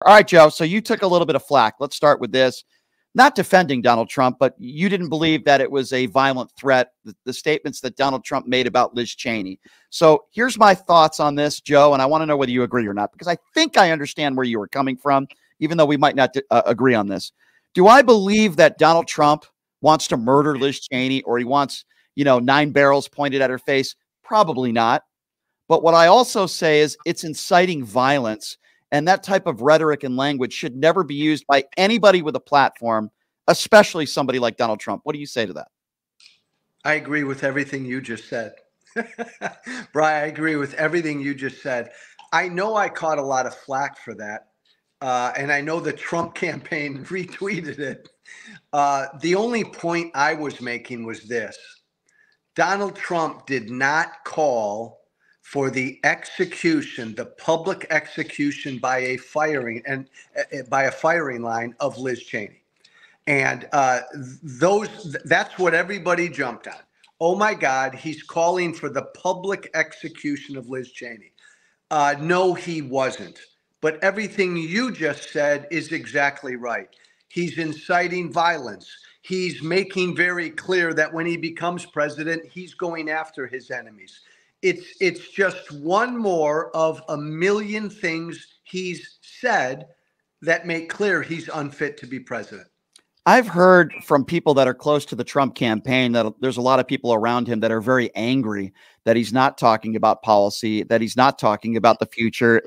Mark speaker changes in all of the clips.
Speaker 1: All right, Joe. So you took a little bit of flack. Let's start with this. Not defending Donald Trump, but you didn't believe that it was a violent threat, the statements that Donald Trump made about Liz Cheney. So here's my thoughts on this, Joe, and I want to know whether you agree or not, because I think I understand where you were coming from, even though we might not agree on this. Do I believe that Donald Trump wants to murder Liz Cheney, or he wants, 9 barrels pointed at her face? Probably not. But what I also say is it's inciting violence. And that type of rhetoric and language should never be used by anybody with a platform, especially somebody like Donald Trump. What do you say to that?
Speaker 2: I agree with everything you just said. Brian, I agree with everything you just said. I know I caught a lot of flack for that. And I know the Trump campaign retweeted it. The only point I was making was this. Donald Trump did not call for the execution, the public execution by a firing line of Liz Cheney. And that's what everybody jumped on. Oh my God, he's calling for the public execution of Liz Cheney. No, he wasn't. But everything you just said is exactly right. He's inciting violence. He's making very clear that when he becomes president, he's going after his enemies. It's just one more of a million things he's said that make clear he's unfit to be president.
Speaker 1: I've heard from people that are close to the Trump campaign that there's a lot of people around him that are very angry that he's not talking about policy, that he's not talking about the future.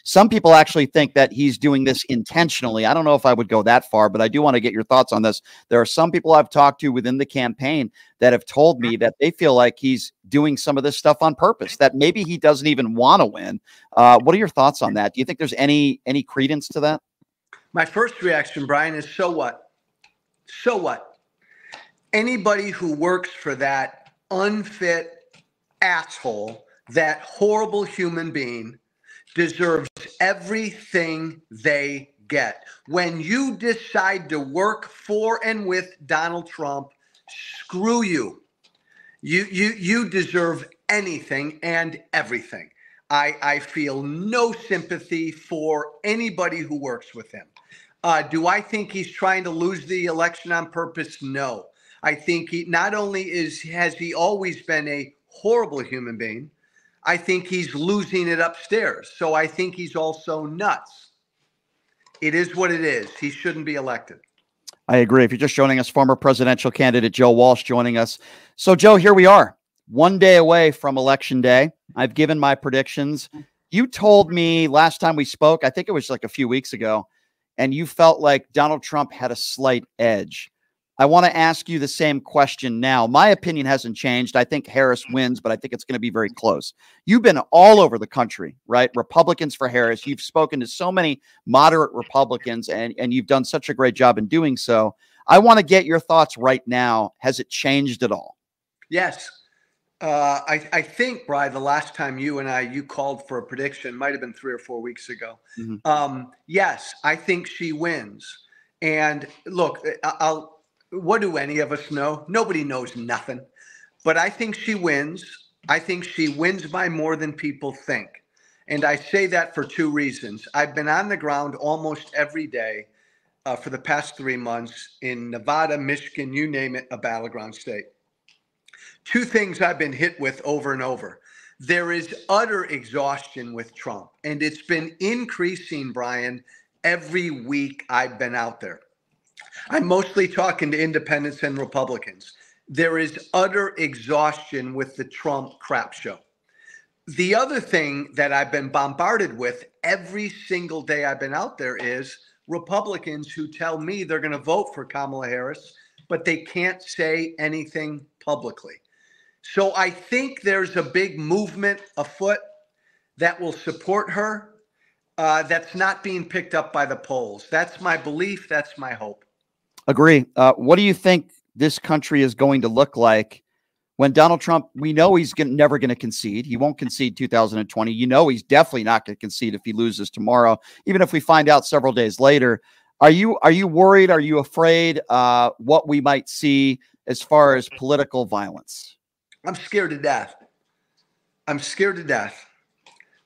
Speaker 1: Some people actually think that he's doing this intentionally. I don't know if I would go that far, but I do want to get your thoughts on this. There are some people I've talked to within the campaign that have told me that they feel like he's doing some of this stuff on purpose, that maybe he doesn't even want to win. What are your thoughts on that? Do you think there's any credence to that?
Speaker 2: My first reaction, Brian, is so what? So what? Anybody who works for that unfit asshole, that horrible human being, deserves everything they get. When you decide to work for and with Donald Trump, screw you. You deserve anything and everything. I feel no sympathy for anybody who works with him. Do I think he's trying to lose the election on purpose? No. I think he not only has he always been a horrible human being, I think he's losing it upstairs. So I think he's also nuts. It is what it is. He shouldn't be elected.
Speaker 1: I agree. If you're just joining us, former presidential candidate Joe Walsh joining us. So, Joe, here we are, one day away from Election Day. I've given my predictions. You told me last time we spoke, I think it was like a few weeks ago, and you felt like Donald Trump had a slight edge. I want to ask you the same question now. My opinion hasn't changed. I think Harris wins, but I think it's going to be very close. You've been all over the country, right? Republicans for Harris. You've spoken to so many moderate Republicans, and you've done such a great job in doing so. I want to get your thoughts right now. Has it changed at all?
Speaker 2: Yes. I think, Brian, the last time you called for a prediction might have been 3 or 4 weeks ago. Mm-hmm. Yes, I think she wins. And look, what do any of us know? Nobody knows nothing. But I think she wins. I think she wins by more than people think. And I say that for 2 reasons. I've been on the ground almost every day for the past 3 months in Nevada, Michigan, you name it, a battleground state. 2 things I've been hit with over and over. There is utter exhaustion with Trump, and it's been increasing, Brian, every week I've been out there. I'm mostly talking to independents and Republicans. There is utter exhaustion with the Trump crap show. The other thing that I've been bombarded with every single day I've been out there is Republicans who tell me they're going to vote for Kamala Harris, but they can't say anything publicly. So I think there's a big movement afoot that will support her that's not being picked up by the polls. That's my belief. That's my hope.
Speaker 1: Agree. What do you think this country is going to look like when Donald Trump, we know he's never going to concede. He won't concede 2020. You know he's definitely not going to concede if he loses tomorrow, even if we find out several days later. Are you worried? Are you afraid what we might see as far as political violence?
Speaker 2: I'm scared to death. I'm scared to death.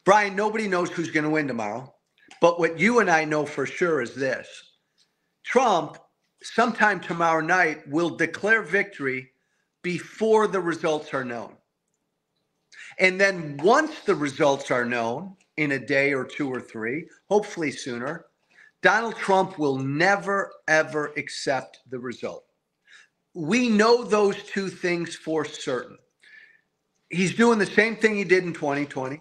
Speaker 2: Brian, nobody knows who's going to win tomorrow. But what you and I know for sure is this. Trump, sometime tomorrow night, will declare victory before the results are known. And then once the results are known, in a day or two or three, hopefully sooner, Donald Trump will never, ever accept the result. We know those two things for certain. He's doing the same thing he did in 2020.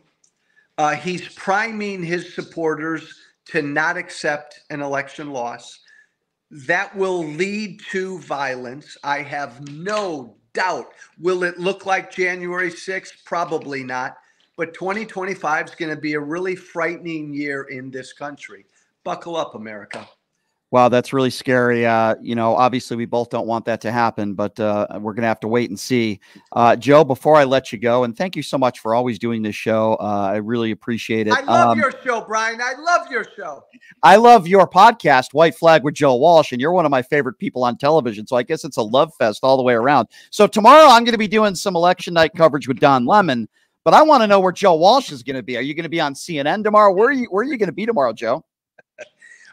Speaker 2: He's priming his supporters to not accept an election loss. That will lead to violence. I have no doubt. Will it look like January 6th? Probably not. But 2025 is going to be a really frightening year in this country. Buckle up, America.
Speaker 1: Wow, that's really scary. Obviously we both don't want that to happen, but we're going to have to wait and see. Joe, before I let you go, and thank you so much for always doing this show. I really appreciate it.
Speaker 2: I love your show, Brian. I love your show.
Speaker 1: I love your podcast, White Flag with Joe Walsh, and you're one of my favorite people on television. So I guess it's a love fest all the way around. So tomorrow I'm going to be doing some election night coverage with Don Lemon, but I want to know where Joe Walsh is going to be. Are you going to be on CNN tomorrow? Where are you going to be tomorrow, Joe?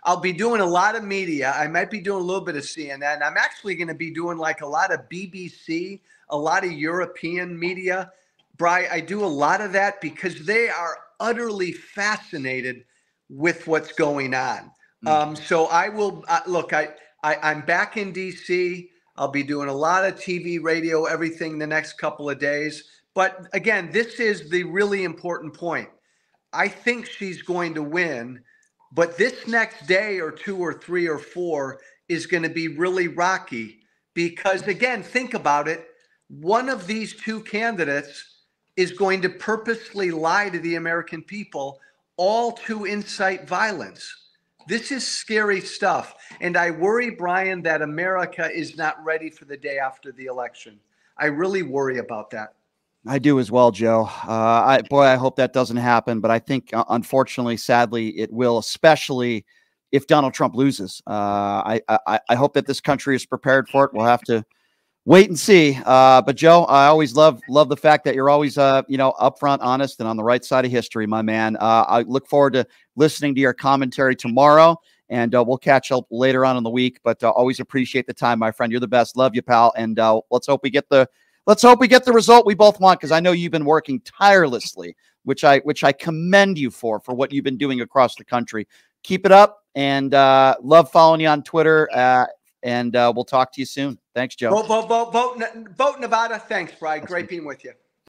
Speaker 2: I'll be doing a lot of media. I might be doing a little bit of CNN. I'm actually going to be doing like a lot of BBC, a lot of European media. Bri, I do a lot of that because they are utterly fascinated with what's going on. So I will look. I'm back in DC. I'll be doing a lot of TV, radio, everything the next couple of days. But again, this is the really important point. I think she's going to win. But this next day or two or three or four is going to be really rocky because, again, think about it. One of these two candidates is going to purposely lie to the American people, all to incite violence. This is scary stuff. And I worry, Brian, that America is not ready for the day after the election. I really worry about that.
Speaker 1: I do as well, Joe. I hope that doesn't happen. But I think, unfortunately, sadly, it will, especially if Donald Trump loses. I hope that this country is prepared for it. We'll have to wait and see. But Joe, I always love the fact that you're always, upfront, honest, and on the right side of history, my man. I look forward to listening to your commentary tomorrow, and we'll catch up later on in the week. But always appreciate the time, my friend. You're the best. Love you, pal. And let's hope we get the result we both want, because I know you've been working tirelessly, which I commend you for what you've been doing across the country. Keep it up, and love following you on Twitter. And we'll talk to you soon. Thanks, Joe.
Speaker 2: Vote Nevada. Thanks, Brian. Great being with you.